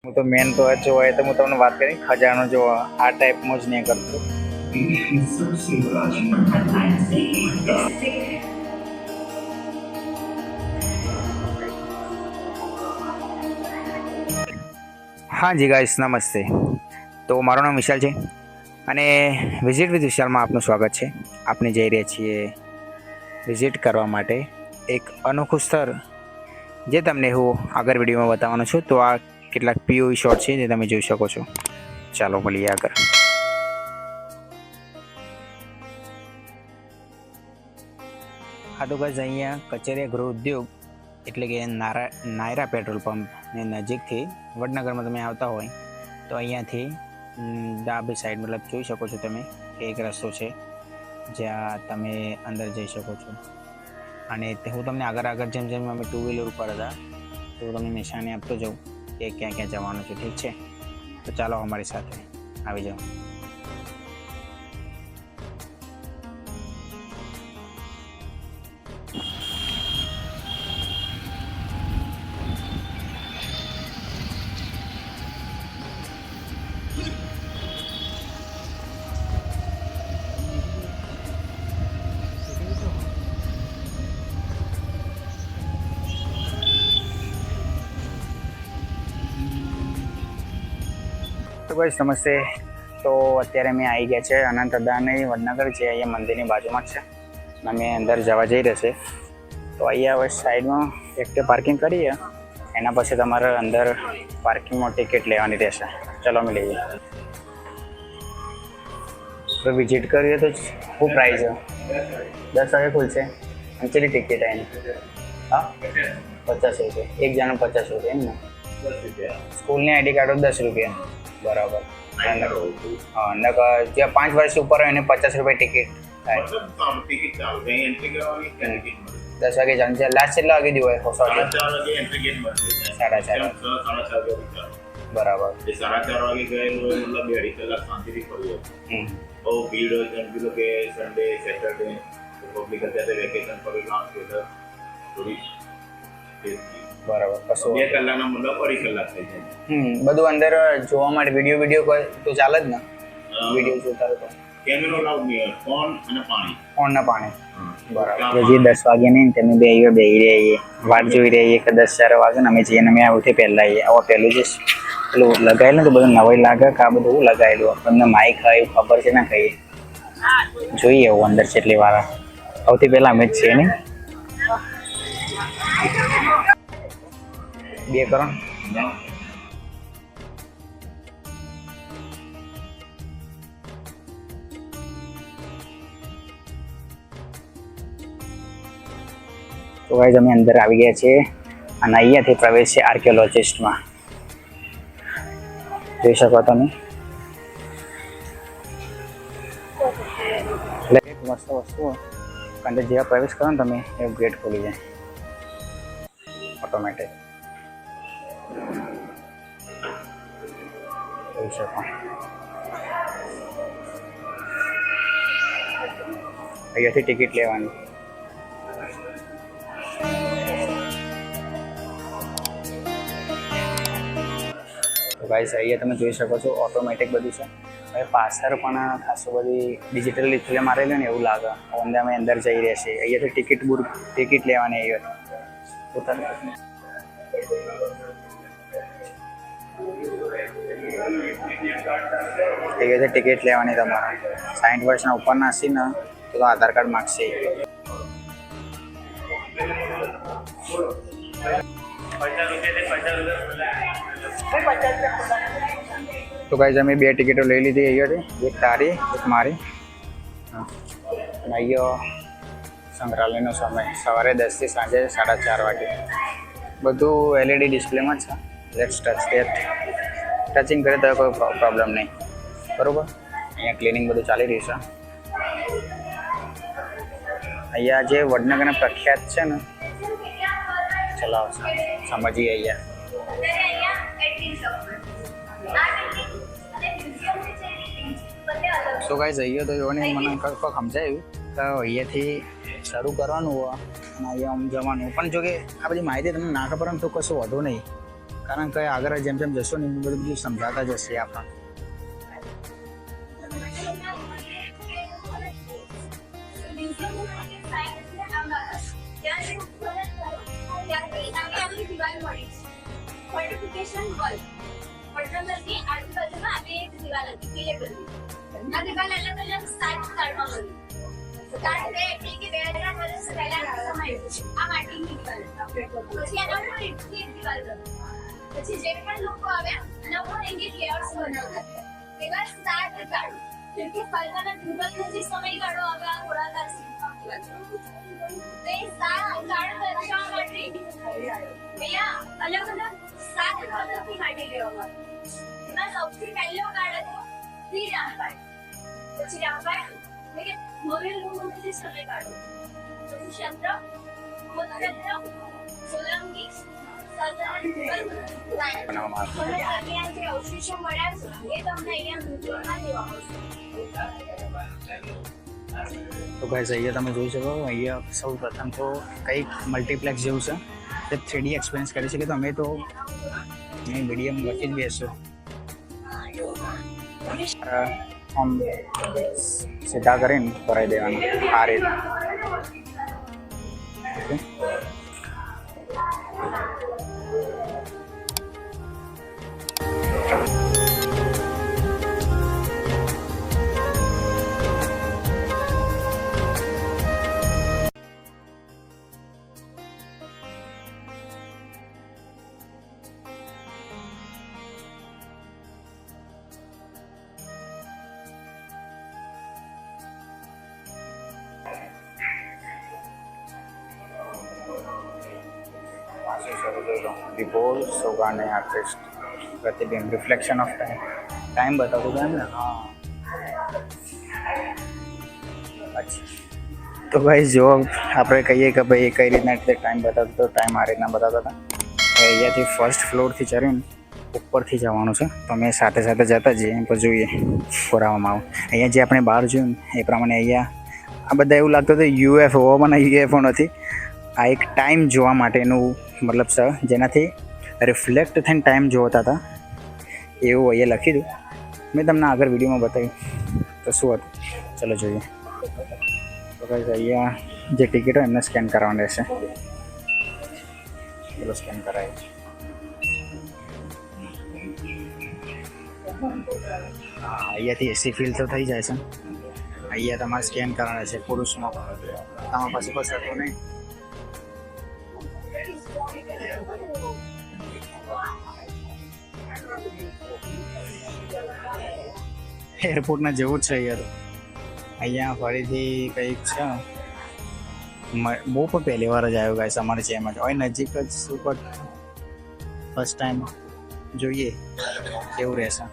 હું તો મેન તો જો હોય તો હું તમને વાત કરી ખજાનો જો આ ટાઈપમાં જ નહીં કરતો. હા જી ગાઈસ, નમસ્તે. તો મારું નામ વિશાલ છે અને વિઝિટ વિથ વિશાલમાં આપનું સ્વાગત છે. આપણે જઈ રહ્યા છીએ વિઝિટ કરવા માટે એક અનોખું સ્થળ, જે તમને હું આગળ વિડીયોમાં બતાવવાનો છું. તો આ કેટલાક પીઓવી શોટ છે જે તમે જોઈ શકો છો. ચાલો મળીએ આગળ. હા તો બસ અહીંયા કચેરી ગૃહ ઉદ્યોગ એટલે કે નાયરા પેટ્રોલ પંપની નજીકથી વડનગરમાં તમે આવતા હોય તો અહીંયાથી ડાબી સાઈડ મતલબ જોઈ શકો છો તમે કે એક રસ્તો છે જ્યાં તમે અંદર જઈ શકો છો. અને હું તમને આગળ જેમ જેમ અમે 2 વ્હીલર ઉપર હતા તો તમને નિશાની આપતો જાઉં કે ક્યાં ક્યાં જવાનું છે. ઠીક છે, તો ચાલો અમારી સાથે આવી જાઓ. તો બસ નમસ્તે. તો અત્યારે અમે આવી ગયા છે અનંત અદાણી વડનગર, જે અહીંયા મંદિરની બાજુમાં જ છે. અમે અંદર જવા જઈ રહેશે. તો અહીંયા હવે સાઈડમાં એક પાર્કિંગ કરીએ, એના પછી તમારે અંદર પાર્કિંગમાં ટિકિટ લેવાની રહેશે. ચલો અમે લઈએ. તો વિઝિટ કરીએ તો શું પ્રાઇસ છે? 10 વાગે ખુલશે. અને ચેલી ટિકિટ એની? હા, 50 રૂપિયા. એક જણનું 50 રૂપિયા એમ ને? સ્કૂલની આઈડી કાર્ડ 10 રૂપિયા. બરાબર. હા, જે 5 વર્ષ ઉપર હોય એને 50 રૂપિયા ટિકિટ થાય. 10 વાગે જાણ છે. લાસ્ટ કેટલા વાગે દી હોય? 4:30. બરાબર. 4:30 વાગે ગયેલું હોય મતલબ 2.5 કલાક શાંતિથી ફરી જાય. બહુ ભીડ હોય જેમ કીધું કે સન્ડે સેટરડે પબ્લિક અત્યારે વેકેશન પર લાસ્ટ વેધર થોડી બરાબર. કશું 2 કલાકના મતલબ 2.5 કલાક થઈ જાય. બધું અંદર જોવા માટે વિડીયો કોઈ તો ચાલે જ ને? વિડીયો જોતા તો કેમેરો લાવ નહીં, ફોન અને પાણી. ફોન ને પાણી. બરાબર. હજી 10 વાગે નહીં, તમે બેહી રહીએ વાટ જોઈ રહીએ કે 10-4 વાગે ને અમે જઈએ ને અમે આવતી પહેલા આવીએ. આવો પહેલું જે પેલું લગાવેલું તો બધું નવાઈ લાગે કે આ બધું લગાવેલું તમને માઇક હોય ખબર છે ને કહીએ જોઈએ એવું અંદર છે એટલી વાર સૌથી પહેલા અમે જ છીએ ને 2 કરો. તો ગાઈસ અમે અંદર આવી ગયા છીએ અને અહીંયાથી પ્રવેશ છે આર્કિયોલોજિસ્ટમાં. જોઈ શકો તમે. એક મસ્ત વસ્તુ અંદર જેવા પ્રવેશ કરો ને તમે એ ગેટ ખોલી જાય ઓટોમેટિક. જોઈ શકો અહીંયાથી ટિકિટ લેવાની. ગાઈસ અહીંયા તમે જોઈ શકો છો ઓટોમેટિક બધું છે. હવે પાછળ પણ ખાસું બધી ડિજિટલ ડિસ્પ્લે મારેલું ને એવું લાગે. અમે અંદર જઈ રહ્યા છીએ. અહીંયાથી ટિકિટ લેવાની. અહીંયાથી ટિકિટ લેવાની તમારે. 60 વર્ષના ઉપરના હશે ને તો આધાર કાર્ડ માગશે. તો ગાઈસ અમે 2 ટિકિટો લઈ લીધી અહીંયાથી, એક તારી એક મારી. અહીંયા સંગ્રહાલયનો સમય સવારે 10 થી સાંજે 4:30 વાગે. બધું LED ડિસ્પ્લેમાં છે. Let's touch that. ટચિંગ કરે તો કોઈ પ્રોબ્લેમ નહીં. બરાબર. અહીંયા ક્લિનિંગ બધું ચાલી રહ્યું છે. અહીંયા જે વડનગરના પ્રખ્યાત છે ને, ચલો સમજીએ. અહીંયા તો ગાઈસ અહીંયા તો જોને મને કંઈક સમજાયું કે અહીંયાથી શરૂ કરવાનું હોય અને અહીંયા આમ જવાનું. પણ જો કે આ બધી માહિતી તમને ના ખબર હોય તો કશું વધુ નહીં. કારણ કે આગળ જેમ જેમ જશો ને એમ બધું સમજાતા જશે આપણને. ફોર્ટિફિકેશન વોલ વડનગરની આજુબાજુમાં આવી એક દિવાલ હતી પીલે કલરની. આ દિવાલ અલગ અલગ કાળમાં બની. કારણ કે 2000 વર્ષ પહેલાનો સમય આ માટીની દિવાલ હતી. પછી એના ઉપર ઈંટની એક દિવાલ બની. પછી જે પણ લોકો આવ્યા એના ઉપર ઇંગિત લેયર્સ બનાવતા એવા 7 કાળ. જેમ કે ફાલ્ગુના ધ્રુવનો જે સમયગાળો આવે આ ગોળાકાર શિલ્પમાં તે 7 કાળ દર્શાવવા માટે અહીંયા અલગ અલગ 7 પદ્ધતિ માટે લેવામાં આવી. એમાં સૌથી પહેલો કાળ હતો શ્રી રામપાળ. પછી રામપાળ એટલે કે મોરેલ લોકોનો જે સમયગાળો. પછી ચંદ્ર, મુદ્રદ્ર, સોલંકી, જે અવશેષો મળ્યા છે એ તમને અહીંયા મ્યુઝિયમમાં જોવા મળશે. તો ગાઈઝ અહીંયા તમે જોઈ શકો અહીંયા સૌ પ્રથમ તો કંઈક મલ્ટીપ્લેક્સ જેવું છે તે 3D એક્સપિરિયન્સ કરી શકે. તો અમે તો અહીં મીડિયમ વચ્ચે જ બેસશું. આમ સીધા કરીને કરાવી દેવાના આ રીતે. The whole Sogane artist प्रतिबिंब रिफ्लेक्शन ऑफ टाइम बता दो मैम ना. हाँ अच्छा તો ભાઈ જો આપણે કહીએ કે ભાઈ કઈ રીતના એટલે ટાઈમ બતાવતો તો ટાઈમ આ રીતના બતાવતા હતા. અહીંયાથી ફર્સ્ટ ફ્લોરથી ચડીને ઉપરથી જવાનું છે. તો અમે સાથે સાથે જતા જઈએ એમ પર જોઈએ ફોરાવામાં આવું. અહીંયા જે આપણે બહાર જોયું એ પ્રમાણે અહીંયા આ બધા એવું લાગતું હતું યુએફઓ પણ યુએફઓ નથી. આ એક ટાઈમ જોવા માટેનું મતલબ છે જેનાથી રિફ્લેક્ટ થઈને ટાઈમ જોતા હતા એવું અહીંયા લખી દઉં. મેં તમને આગળ વિડીયોમાં બતાવ્યું તો શું હતું ચલો જોઈએ. તો ભાઈ અહીંયા જે ટિકિટ હોય એમને સ્કેન કરવાની રહેશે. ચલો સ્કેન કરાય. અહીંયાથી એસી ફીલ તો થઈ જાય છે. અહીંયા તમારે સ્કેન કરવાના છે પુરુષમાં. તમારા પાસે બસ હતું નહીં. એરપોર્ટના જેવું જ છે યાર. અહીંયા ફરીથી કંઈક છે બહુ પણ પહેલી વાર જ આવ્યો ગાઈસ અમારે છે એમાં હોય નજીક જ સુપર ફર્સ્ટ ટાઈમ જોઈએ કેવું રહેશે.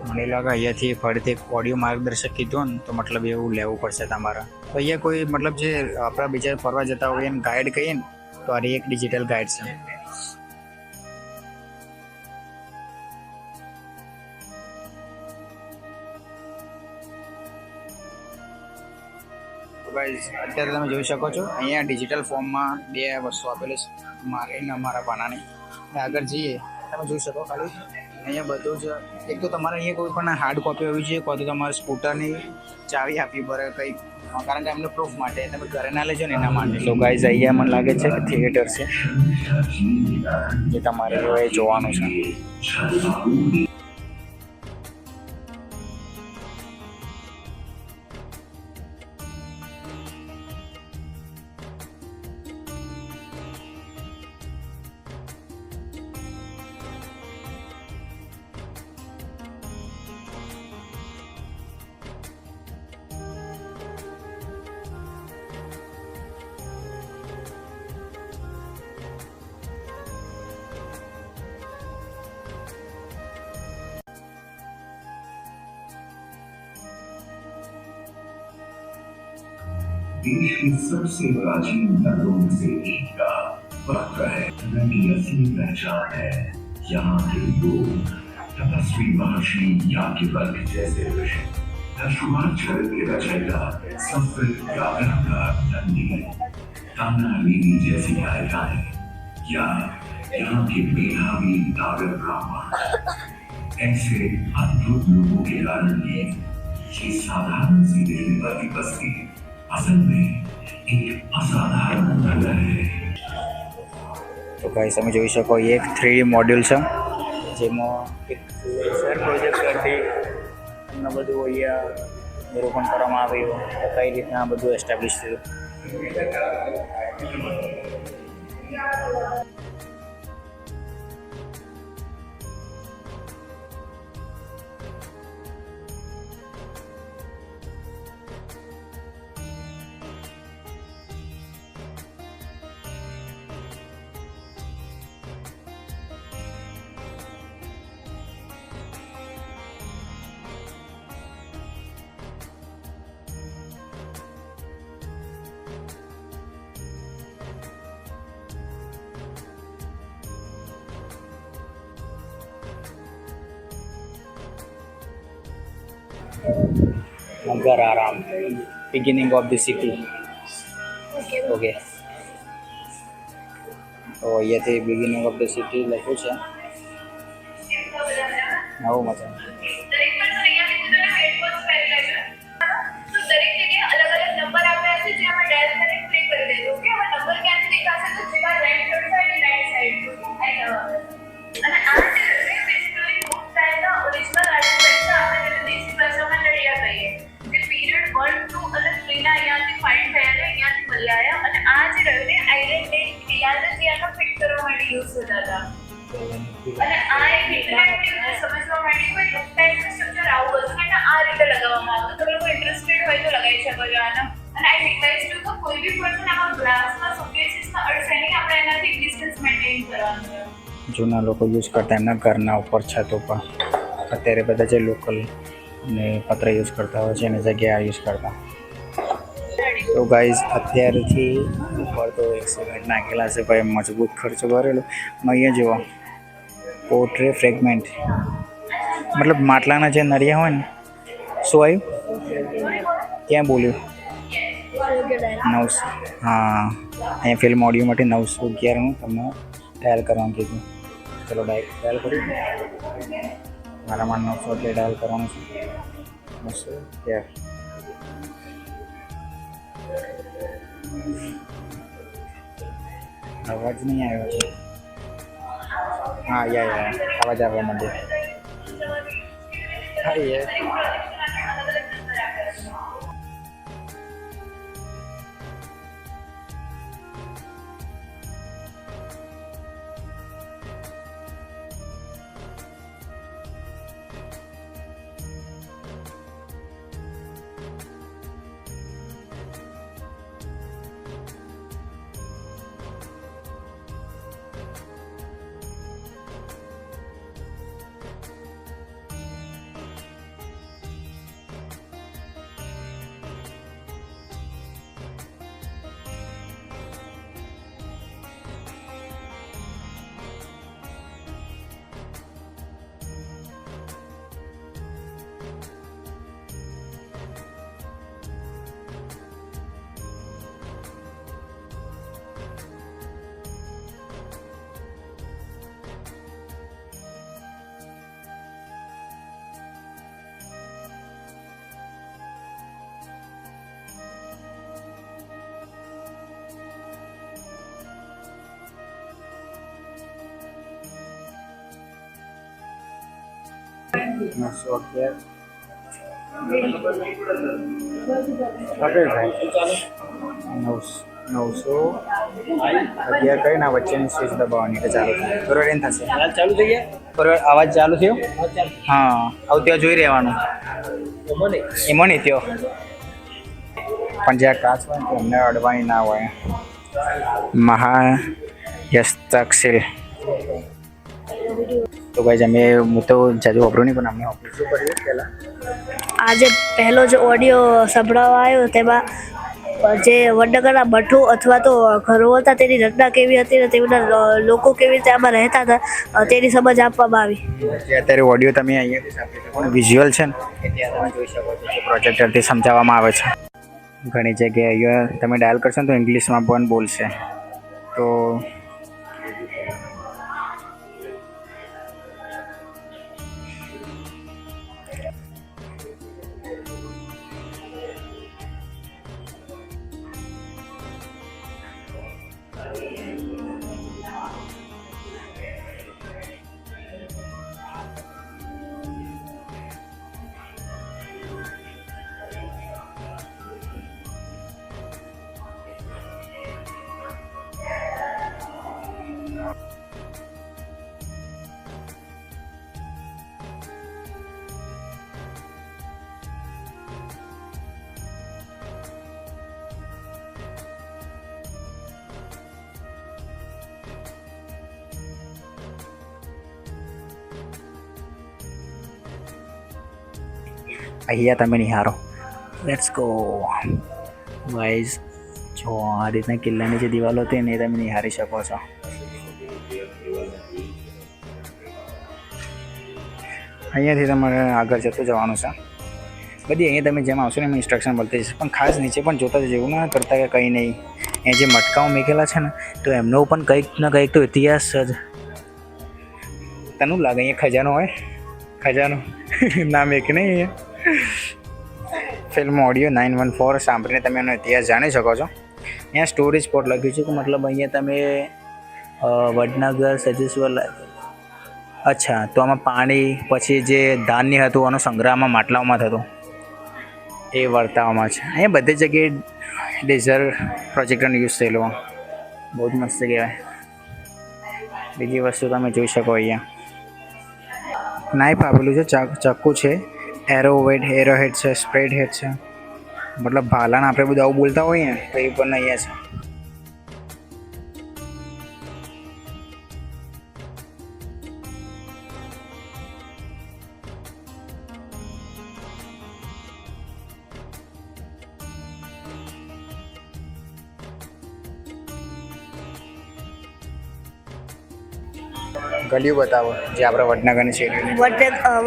મને લાગે અહીંયાથી ફરીથી એક ઓડિયો માર્ગદર્શક કીધું ને તો મતલબ એવું લેવું પડશે તમારે. તો અહીંયા કોઈ મતલબ જે આપણા બીજા ફરવા જતા હોય એને ગાઈડ કહીએ ને તો આ એક ડિજિટલ ગાઈડ છે. અત્યારે તમે જોઈ શકો છો અહીંયા ડિજિટલ ફોર્મમાં 2 વસ્તુ આપેલી છે મારે ને અમારા પાનાની. આગળ જઈએ તમે જોઈ શકો ખાલી અહીંયા બધું જ એક તો તમારે અહીંયા કોઈ પણ હાર્ડ કોપી હોવી જોઈએ કોઈ તો તમારે સ્કૂટરની ચાવી આપવી પડે કંઈક કારણ કે એમને પ્રૂફ માટે તમે ઘરે ના લેજો ને એના માટે. તો ગાઈઝ અહીંયા મને લાગે છે કે થિયેટર છે જે તમારે જોવાનું છે. देश के सबसे प्राचीन नगरों में से एक का पत्र है की असली पहचान है यहाँ के लोग तपस्वी महर्षि याज्ञवल्क्य जैसे ऋषि राष्ट्रवाद चरित्र के रचयिता संस्कृत व्याकरण का धनी ताना लीली जैसी गायिकाएं या यहाँ के मेधावी नागर ब्राह्मण ऐसे अद्भुत लोगों के कारण ही ये साधारण सी दिखने वाली बस्ती असल में एक असाधारण नगर है। તો ગાઈસ તમે જોઈ શકો એ એક 3D મોડ્યુલ છે જેમાં એક શહેર પ્રોજેક્ટ કરતી એમને બધું અહીંયા નિરૂપણ કરવામાં આવ્યું તો કઈ રીતના આ બધું એસ્ટાબ્લિશ થયું. નગર આરામ beginning of the city. Okay તો અહીંયાથી બિગિનિંગ ઓફ ધ સિટી લખ્યું છે. નવું મજા. દરેક person અહીંયાથી પોતાના headphones પહેરી લેજો. તો દરેક જગ્યાએ અલગ અલગ નંબર આપ્યા છે જે આપણે ડાયલ કરીને પ્લે કરી દેજો. ઓકે હવે નંબર ક્યાંથી દેખાશે તો જેવા રાઈટ સાઈડ રાઈટ સાઈડ અને આ જે બેસિકલી બુક સ્ટાઇલના ઓરિજિનલ આર્ટિફેક્ટ છે. આપણે જેને દેશી ભાષામાં લડિયા કહીએ જે પીરિયડ 1, 2 અને 3 ના અહીંયાથી ફાઇન્ડ થયા ને અહીંયાથી મળી આવ્યા અને આ જે રહ્યું ને આયરન ડેટ રિયાલિટીને ફિટ કરવા માટે યુઝ થતા હતા. અને આ એક ઇન્ટરેક્ટિવ સમજવા માટે કોઈ બુક ટાઈપનું સ્ટ્રક્ચર આવું હતું અને આ રીતે લગાવવામાં આવતું. તમે લોકો ઇન્ટરેસ્ટેડ હોય તો લગાવી શકો છો આનો. અને આ ડિવાઇસ તો કોઈ બી પર્સન આમાં ગ્લાસમાં શોકેસીસમાં અડશે નહીં. આપણે એનાથી ડિસ્ટન્સ મેન્ટેન કરવાનું છે. જૂના લોકો યુઝ કરતા એમના ઘરના ઉપર છતો પર. અત્યારે બધા જે લોકલ ને પત્ર યુઝ કરતા હોય છે એની જગ્યાએ યુઝ કરતા. તો ગાઈઝ અત્યારથી ઉપર તો 1 સિમેન્ટ નાખેલા છે ભાઈ, મજબૂત ખર્ચો કરેલો. અહીંયા જુઓ પોટ્રે ફ્રેગમેન્ટ મતલબ માટલાના જે નળિયા હોય ને. શું આવ્યું ક્યાં બોલ્યું? 900. હા અહીંયા ફિલ્મ ઓડિયો માટે 911નું તમને ડાયલ કરવાનું કીધું. ચલો ડાયલ કર્યું. મારામાં 900 એટલે ડાયલ કરવાનું છે. 911 અવાજ નહીં આવ્યો છે. હા યા અવાજ આવવા માંડ્યો. હા યાર અગિયાર કરીને વચ્ચેની સ્વિચ દબાવવાની એટલે ચાલુ થાય. બરોબર એમ થશે. ચાલુ થઈ ગયા. બરોબર અવાજ ચાલુ થયો. હા આવું ત્યાં જોઈ રહેવાનું. એમાં નહીં થયો પણ જ્યાં કાચ હોય ને એમને અડવાની ના હોય. મહાયસ્તક્ષિલ. તો ભાઈ અમે હું તો જાજુ વાપરું નહીં પણ અમને વાપરું. શું કર્યું પહેલાં? આજે પહેલો જે ઓડિયો સંભળાવવા આવ્યો તેમાં જે વડનગરના ભઠ્ઠો અથવા તો ઘરો હતા તેની રચના કેવી હતી ને તેમના લોકો કેવી રીતે આમાં રહેતા હતા તેની સમજ આપવામાં આવી. અત્યારે ઓડિયો તમે અહીંયાથી સાંભળી શકો ને વિઝ્યુઅલ છે ને એ ત્યાં તમે જોઈ શકો છો. પ્રોજેક્ટરથી સમજાવવામાં આવે છે. ઘણી જગ્યાએ અહીંયા તમે ડાયલ કરશો ને તો ઇંગ્લિશમાં પણ બોલશે. તો અહીંયા તમે નિહારો. Let's go guys. જો આ રીતના કિલ્લાની જે દિવાલો હતી ને એ તમે નિહારી શકો છો. અહીંયાથી તમારે આગળ જતું જવાનું છે. બધી અહીંયા તમે જેમ આવશો ને એમાં ઇન્સ્ટ્રક્શન મળતી જશે, પણ ખાસ નીચે પણ જોતા જજો એવું ના કરતા કે કંઈ નહીં. એ જે મટકાઓ મૂકેલા છે ને તો એમનો પણ કંઈક ના કંઈક તો ઇતિહાસ જ. તને લાગે અહીંયા ખજાનો હોય? ખજાનો નામ એક નહીં અહીંયા. ફિલ્મ ઓડિયો 914 સાંભળીને તમે એનો ઇતિહાસ જાણી શકો છો. અહીંયા સ્ટોરેજ સ્પોટ લખ્યું છે કે મતલબ અહીંયા તમે વડનગર સજેશ્વર. અચ્છા, તો આમાં પાણી પછી જે ધાન્ય હતું આનો સંગ્રહમાં માટલાઓમાં થતો એ વર્તાવવામાં છે. અહીંયા બધી જગ્યાએ ડીઝલ પ્રોજેક્ટરનો યુઝ થયેલો. બહુ જ મસ્ત કહેવાય. બીજી વસ્તુ તમે જોઈ શકો અહીંયા નાઇફ આપેલું છે, ચાકુ છે, એરો હેડ છે, સ્પ્રેડ હેડ છે. મતલબ ભાલાને આપણે બધું આવું બોલતા હોઈએ ને તો એ પણ અહીંયા છે. ગલીઓ બતાવો જે આપણે વડનગરની શેરીઓની.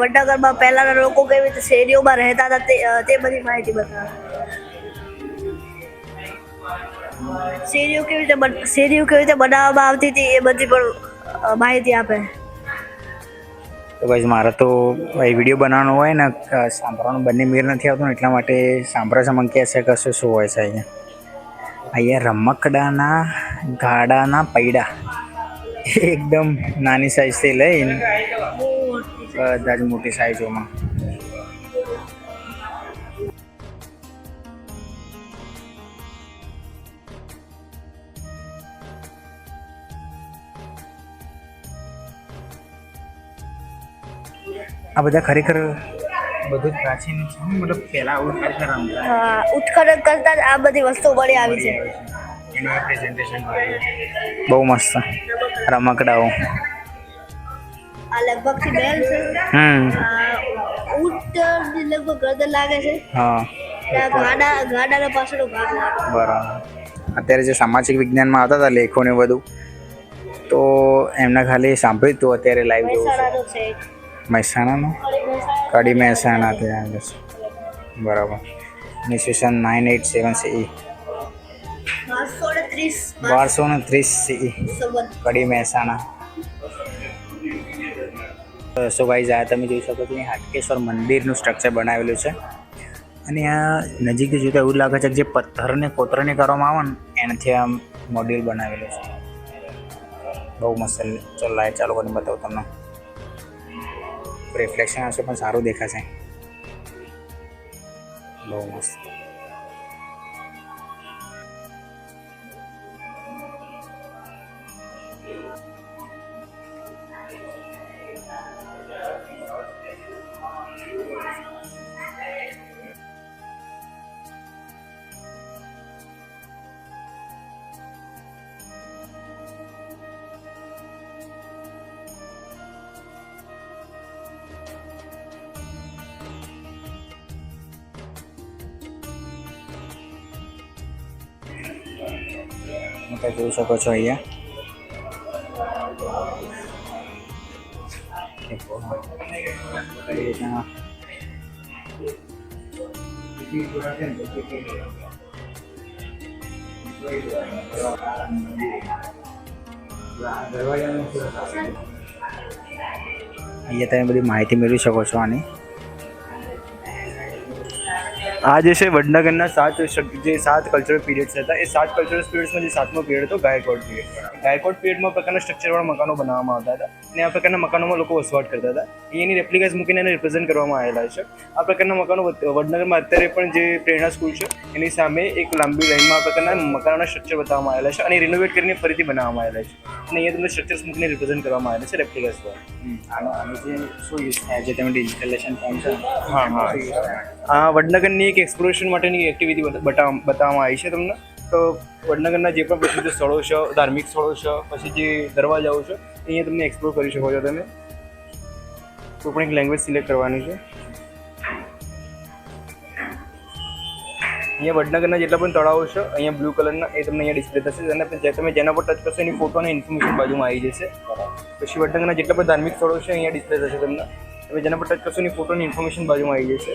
વડનગરમાં પહેલાના લોકો કેવી રીતે શેરીઓમાં રહેતા હતા તે બધી માહિતી બતાવે. શેરીઓ કેવી રીતે બનાવવામાં આવતી હતી એ બધી પણ માહિતી આપે. તો ભાઈ મારે તો એ વિડીયો બનાવવાનો હોય ને સાંભળવાનું બંને મેર નથી આવતું ને એટલા માટે સાંભળે છે મને કહે છે કે શું હોય છે અહીંયા રમકડાના ગાડાના પૈડા એકદમ નાની સાઈઝથી લઈને બધા જ મોટી સાઈઝોમાં. આ બધા ખરેખર બધું જ પ્રાચીન છે. મતલબ પહેલાં આવું ખરેખર રમતા. ઉત્ખનન કરતા જ આ બધી વસ્તુઓ મળી આવી છે. એનું પ્રેઝન્ટેશન બહુ મસ્ત રમકડાઓ. આ લગભગ બેલ છે. ઊંટની લગભગ ગરદન લાગે છે. હા, ગાડાના પાછળનો ભાગ લાગે. બરાબર. અત્યારે જે સામાજિક વિજ્ઞાનમાં આવતા હતા લેખો ને બધું તો એમને ખાલી સાંભળ્યું હતું. અત્યારે લાઈવ જોવું મહેસાણાનો છે. મહેસાણાનો કડી મહેસાણા ત્યાં છે. બરાબર. ઈસવીસન 987 CE 1230 CE કડી મહેસાણા. સો ગાઈઝ આ તમે જોઈ શકો છો અહીં હાટકેશ્વર મંદિરનું સ્ટ્રક્ચર બનાવેલું છે. અને આ નજીકથી જોતાં એવું લાગે છે કે જે પથ્થરને કોતરણી કરવામાં આવે ને એનાથી આ મોડ્યુલ બનાવેલું છે. બહુ મસ્ત. ચાલો લાઈટ ચાલુ કરીને બતાવું તમને. રિફ્લેક્શન આવશે પણ સારું દેખાશે. બહુ મસ્ત. તમે જોઈ શકો છો અહીંયા તમે બધી માહિતી મેળવી શકો છો આની. આ જે છે વડનગરના જે 7 કલ્ચરલ પીરિયડ્સ હતા એ 7 કલ્ચરલ પીરિયડ્સમાં જે 7મો પીરિયડ હતો ગાયકવાડ પીરિયડ. ગાયકવાડ પીરિયડમાં પ્રકારના સ્ટ્રક્ચરવાળા મકાનો બનાવવામાં આવતા હતા અને આ પ્રકારના મકાનોમાં લોકો વસવાટ કરતા હતા. એની રેપ્લિકાસ મૂકીને એને રિપ્રેઝન્ટ કરવામાં આવેલા છે. આ પ્રકારના મકાનો વડનગરમાં અત્યારે પણ જે પ્રેરણા સ્કૂલ છે એની સામે એક લાંબી લાઈનમાં આ પ્રકારના મકાનોના સ્ટ્રક્ચર બતાવવામાં આવેલા છે અને રિનોવેટ કરીને ફરીથી બનાવવામાં આવેલા છે. અને અહીંયા તમને સ્ટ્રક્ચર્સ મૂકીને રિપ્રેઝન્ટ કરવામાં આવેલા છે રેપ્લિકાસ દ્વારા. આનો જે શું યુઝ થાય જે તમે ડિજિટલાઇઝેશન ફોર્મ છે. આ વડનગરની એક એક્સપ્લોરેશન માટેની એક્ટિવિટી બતાવવામાં આવી છે તમને. તો વડનગરના જે પણ પ્રસિદ્ધ સ્થળો છે, ધાર્મિક સ્થળો છે, પછી જે દરવાજાઓ છે અહીંયા તમને એક્સપ્લોર કરી શકો છો તમે. કોઈ પણ એક લેંગ્વેજ સિલેક્ટ કરવાની છે. અહીંયા વડનગરના જેટલા પણ તળાવો છે અહીંયા બ્લુ કલરના એ તમને અહીંયા ડિસ્પ્લે થશે અને તમે જેના પર ટચ કરશો એની ફોટો અને ઇન્ફોર્મેશન બાજુમાં આવી જશે. પછી વડનગરના જેટલા પણ ધાર્મિક સ્થળો છે અહીંયા ડિસ્પ્લે થશે તમને. તમે જેના પર ટચ કરશો એની ફોટો અને ઇન્ફોર્મેશન બાજુમાં આવી જશે.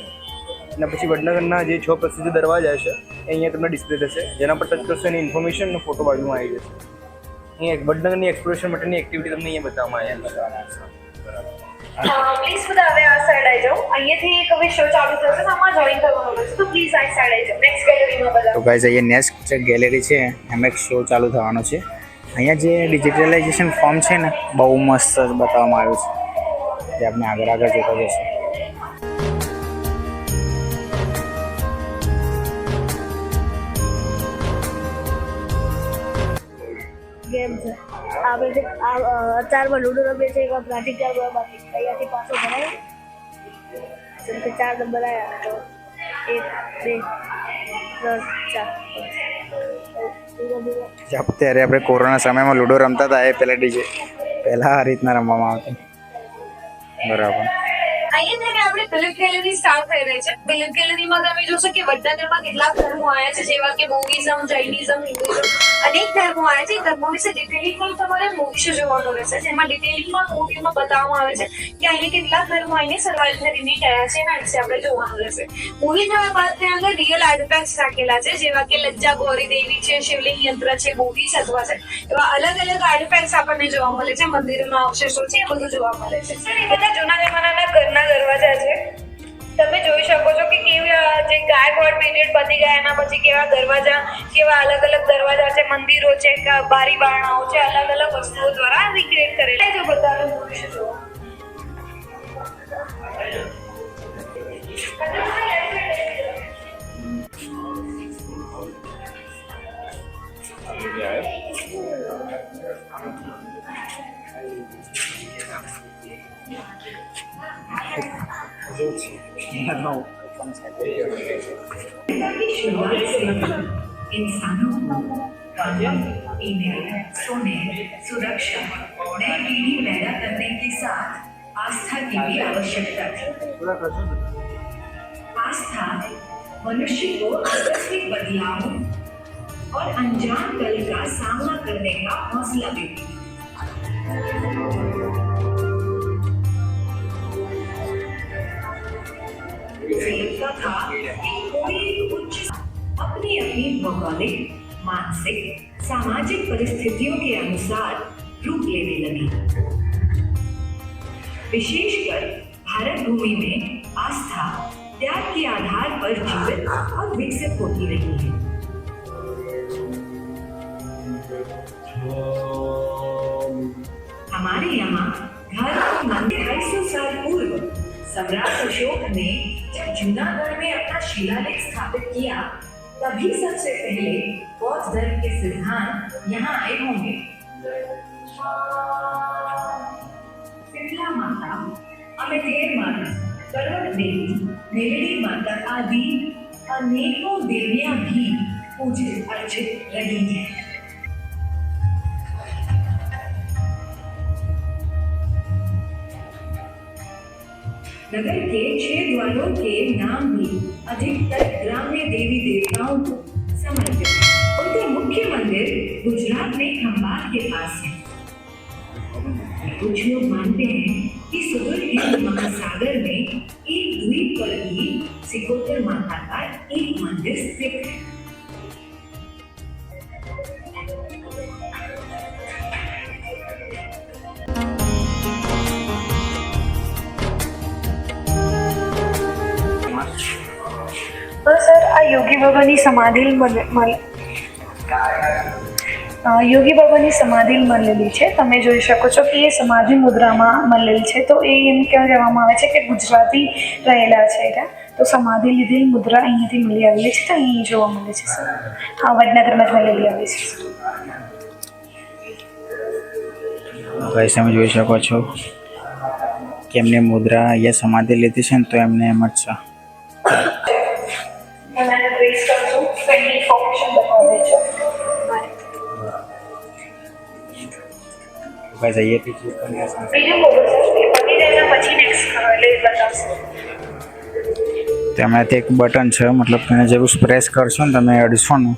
અને પછી વડનગરના જે 6 પ્રસિદ્ધ દરવાજા છે એ અહીંયા તમને ડિસ્પ્લે થશે. જેના પર ટચ કરશો એની ઇન્ફોર્મેશન અને ફોટો બાજુમાં આવી જશે. અહીંયા વડનગરની એક્સપ્લોરેશન માટેની એક્ટિવિટી તમને અહીંયા બતાવવામાં આવ્યા છે. પ્લીઝ બધા હવે આ સાઈડ આવી જાઓ. અહીંયાથી એક હવે શો ચાલુ થશે તો આમાં જોઈન કરવાનું છે, તો પ્લીઝ આ સાઈડ આવી જાઓ. નેક્સ્ટ ગેલેરીમાં બધા. તો ગાઈઝ અહીંયા નેક્સ્ટ ગેલેરી છે એમાં એક શો ચાલુ થવાનો છે. અહીંયા જે ડિજિટલાઇઝેશન ફોર્મ છે ને બહુ મસ્ત બતાવવામાં આવ્યું છે, જે આપણે આગળ જોતા જશે. ગેમ છે આપણે અત્યારમાં લૂડો રમીએ છીએ, એક પ્લાસ્ટિક ચાર બાકી અહીંયાથી પાછો ભરાય જેમ કે 4 નંબર આવ્યા તો 1 2 3 4 અત્યારે આપણે કોરોના સમયમાં લૂડો રમતા હતા એ પહેલા આ રીતના રમવામાં આવતી. બરાબર. અહીંયા આપણે ફિલિપ ગેલેરી સ્ટાર્ટ થઈ રહી છે. ફિલિપ ગેલેરીમાં તમે જોશો કે વડનગરમાં કેટલાક ધર્મો આવ્યા છે, જેવા કે બૌદ્ધિઝમ, જૈનિઝમ, હિન્દુઇઝમ અનેક ધર્મો આવ્યા છે. ધર્મો વિશે ડિટેલિંગમાં તમારે મૂવી જોવાનું રહેશે, જેમાં ડિટેલિંગમાં મૂવીમાં બતાવવામાં આવે છે કે અહીંયા કેટલાક ધર્મો આવીને સર્વાઈવ કરીને ગયા છે, એના વિશે આપણે જોવાનું રહેશે. મૂવી જોવા બાદ ત્યાં આગળ રિયલ આર્ટિફેક્ટ્સ રાખેલા છે, જેવા કે લજ્જા ગૌરી દેવી છે, શિવલિંગ યંત્ર છે, બોધિસત્વ છે, એવા અલગ અલગ આર્ટિફેક્ટ્સ આપણને જોવા મળે છે. મંદિરના અવશેષો છે, એ બધું જોવા મળે છે. એ બધા જૂના જમાનાના ઘરના દરવાજા છે. તમે જોઈ શકો છો કે કેવા જે ગાયકવાડ પીરિયડ પતી ગયા એના પછી કેવા દરવાજા, કેવા અલગ અલગ દરવાજા છે, મંદિરો છે, બારી બારણાઓ છે, અલગ અલગ વસ્તુઓ દ્વારા રિક્રિએટ કરેલા છે. બધાનું ભવિષ્ય જોવા. इंसानों को खाने, पीने, सोने, सुरक्षा नई पीढ़ी पैदा करने के साथ आस्था की भी आवश्यकता थी. आस्था मनुष्य को आकस्मिक बदलावों और अनजान कल का सामना करने का हौसला देती है. का था कि कोई उच्च अपनी अपनी भौगोलिक, मानसिक, सामाजिक परिस्थितियों के अनुसार रूप लेने लगी. विशेषकर भारत भूमि में आस्था त्याग के आधार पर जीवित और विकसित होती रही है. हमारे यहाँ घर और मंदिर 250 साल पूर्व सम्राट अशोक ने जब जूनागढ़ में अपना शिलालेख स्थापित किया, तभी सबसे पहले बौद्ध धर्म के सिद्धांत यहाँ आए होंगे. शीतला माता, अमितेर माता, करवट देवी, मेलड़ी माता आदि अनेकों देवियां भी पूजित अर्चित रही हैं. नगर के 6 द्वारों के नाम भी अधिकतर ग्राम्य देवी देवताओं को समर्पित है. उनका मुख्य मंदिर गुजरात में खंभात के पास है. कुछ लोग मानते हैं कि सुदूर हिंद महासागर में एक द्वीप पर भी सिकोतर माता का एक मंदिर स्थित है. સર આ યોગી બાબાની સમાધિ યોગી બાબાની સમાધિ મળેલી છે. તમે જોઈ શકો છો કે એ સમાધિ મુદ્રામાં મળેલી છે. તો એ એમ કહેવામાં આવે છે કે ગુજરાતી રહેલા છે ત્યાં, તો સમાધિ લીધેલી મુદ્રા અહીંયાથી મળી આવેલી છે. તો અહીં જોવા મળે છે સર. હા, વડનગરમાં જ મળેલી આવી છે. ગાઈસ તમે જોઈ શકો છો કે એમને મુદ્રા અહીંયા સમાધિ લીધી છે ને તો એમને એમ જ છે. मैंने ट्रेस कर दो कहीं इन्फॉर्मेशन बताओगे जो गाइस ये पीछे करने आसान बीजू बोलो सर ये पति जाना પછી નેક્સ્ટ કરો એટલે બતાવશે. તેમાંથી એક બટન છે, મતલબ તેને જેવું પ્રેસ કરશો ને તમે અડીશો ને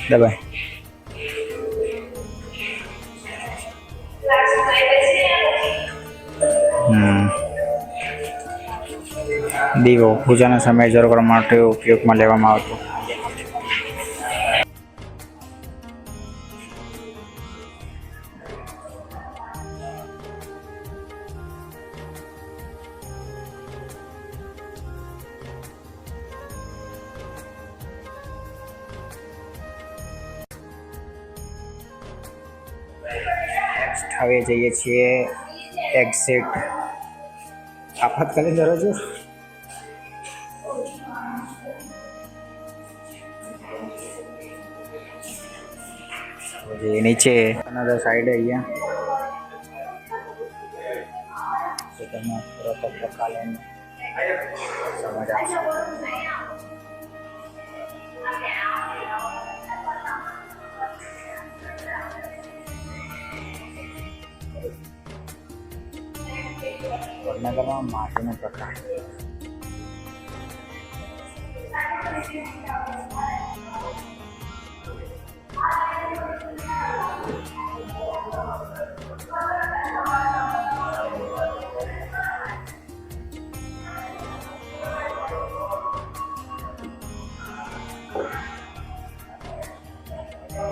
દબાય દીવો પૂજાના સમયે જરૂર કરવા માટે ઉપયોગમાં લેવામાં આવતો. હવે જઈએ છીએ એક્ઝિટ આપાતકાલીન દરવાજો. જે નીચે અનધર સાઈડ અહીંયા તો તમે પ્રોટોકોલ સમજ આપશો. વડનગરમાં માટીનો પ્રકાર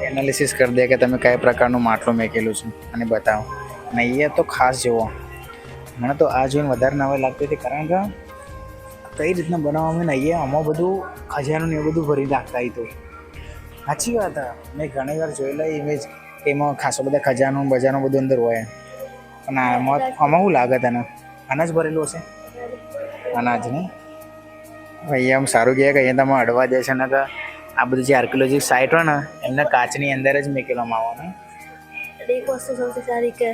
એનાલિસિસ કરી દે કે તમે કયા પ્રકારનું માટલું મેકેલું છે અને બતાવો. અને અહીંયા તો ખાસ જુઓ, મને તો આ જોઈને વધારે નવાઈ લાગતી હતી, કારણ કે કઈ રીતના બનાવવામાં ને અહીંયા આમાં બધું ખજાનું ને એવું બધું ભરી નાખતા હતું. સાચી વાત, મેં ઘણી વાર જોયેલા ઇમેજ, એમાં ખાસો બધા ખજાનું બજાનું બધું અંદર હોય. અને આમાં શું લાગે તને? અનાજ ભરેલું હશે? અનાજ નહીં. અહીંયા આમ સારું કહે કે અહીંયા તમે અડવા દે છે ને, તો આ બધી જે આર્કિયોલોજી સાઇટ હોય ને એમને કાચની અંદર જ મેકેવામાં આવવાનું. એક વસ્તુ સૌથી સારી કે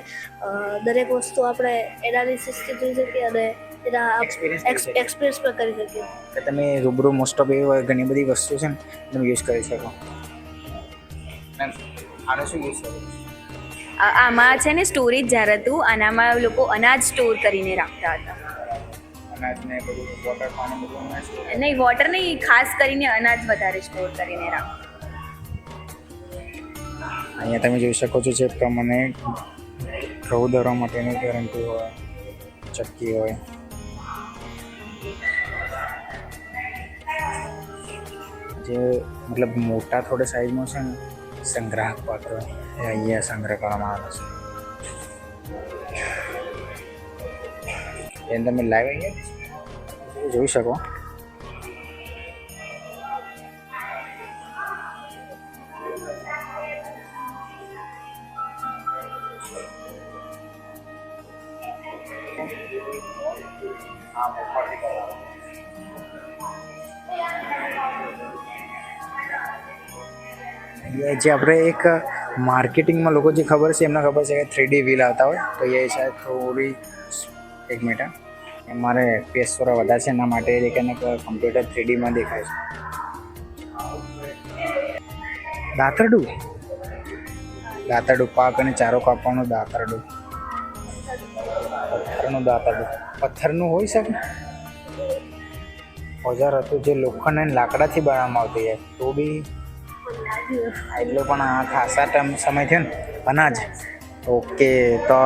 દરેક વસ્તુ આપણે એનાલિસિસથી જોઈ શકીએ અને એના એક્સપિરિયન્સ પણ કરી શકીએ. કે તમે રૂબરૂ મોસ્ટ ઓફ એવી ઘણી બધી વસ્તુ છે ને તમે યુઝ કરી શકો. આનો શું યુઝ કરો? આમાં છે ને સ્ટોરેજ જાર હતું અને આમાં લોકો અનાજ સ્ટોર કરીને રાખતા હતા. અનાજને બધું વોટર પાણી બધું નહીં, વોટર નહીં, ખાસ કરીને અનાજ વધારે સ્ટોર કરીને રાખતા. અહીંયા તમે જોઈ શકો છો જે પ્રમાણે ઘઉં દરવા માટેની ગેરંટી હોય, ચક્કી હોય. જે મતલબ મોટા થોડા સાઈઝમાં છે ને સંગ્રાહક પાત્ર એ અહીંયા સંગ્રહ કરવામાં આવે છે. એને તમે લાઈવ અહીંયા જોઈ શકો. જે આપણે એક માર્કેટિંગમાં લોકો જે ખબર છે એમને ખબર છે કે 3D વ્હીલ આવતા હોય, તો એ શાયદ થોડી એક મિનિટ મારે FPS થોડા વધારે છે એના માટે એને કમ્પ્યુટર 3Dમાં દેખાય છે. દાંતરડું પાક અને ચારો કાપવાનું દાંતરડું. પથ્થરનું હોઈ શકે ઓજાર હતું જે લોખંડ અને લાકડાથી બનાવવામાં આવતી હોય. તો બી એટલે પણ આ ખાસા સમય થયો ને. અનાજ, ઓકે, તો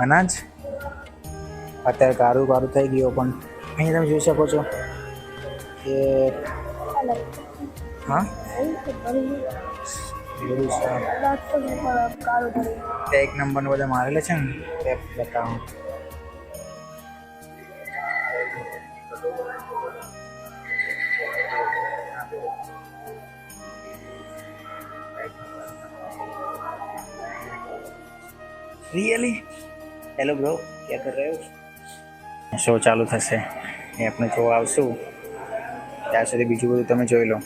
અનાજ અત્યારે કારું થઈ ગયું. પણ અહીં તમે જોઈ શકો છો કે હા એક નંબરનું બધા મારેલા છે ને તે બતાવું. रियली हेलो ब्रो क्या कर रहे हो? શો ચાલુ થશે એ આપણે જોવા આવશું. ત્યાં સુધી બીજું બધું તમે જોઈ લો.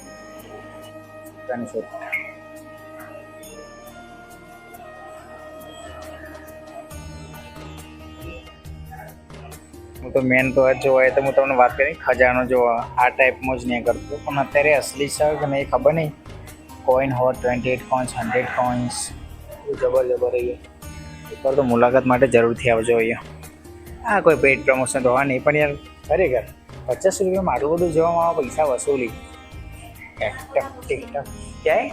હું તો મેન તો જ જોવાય તો હું તમને વાત કરી ખજાનો જોવા આ ટાઈપમાં જ નહીં કરતો, પણ અત્યારે અસલી છે કે નહીં ખબર નહીં. કોઈન હોટ 28 કોઇન્સ 100 કોઇન્સ જબર રહીએ. એકવાર તો મુલાકાત માટે જરૂરથી આવજો અહીંયા. આ કોઈ પેઇડ પ્રમોશન તો હોવા નહીં, પણ યાર ખરેખર ₹50 આટલું બધું જોવામાં આવે, પૈસા વસૂલી. ટેકટક ટેકટક ક્યાંય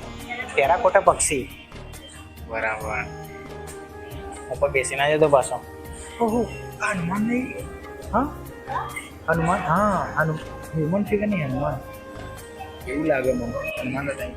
ટેરાકોટા પક્ષી, બરાબર. ઉપર બેસીને જતો પાછો. ઓહો, હનુમાન નહીં? હા હનુમાન, હા હનુમાન ફિગર નહીં, હનુમાન એવું લાગે મને. હનુમાન હતા.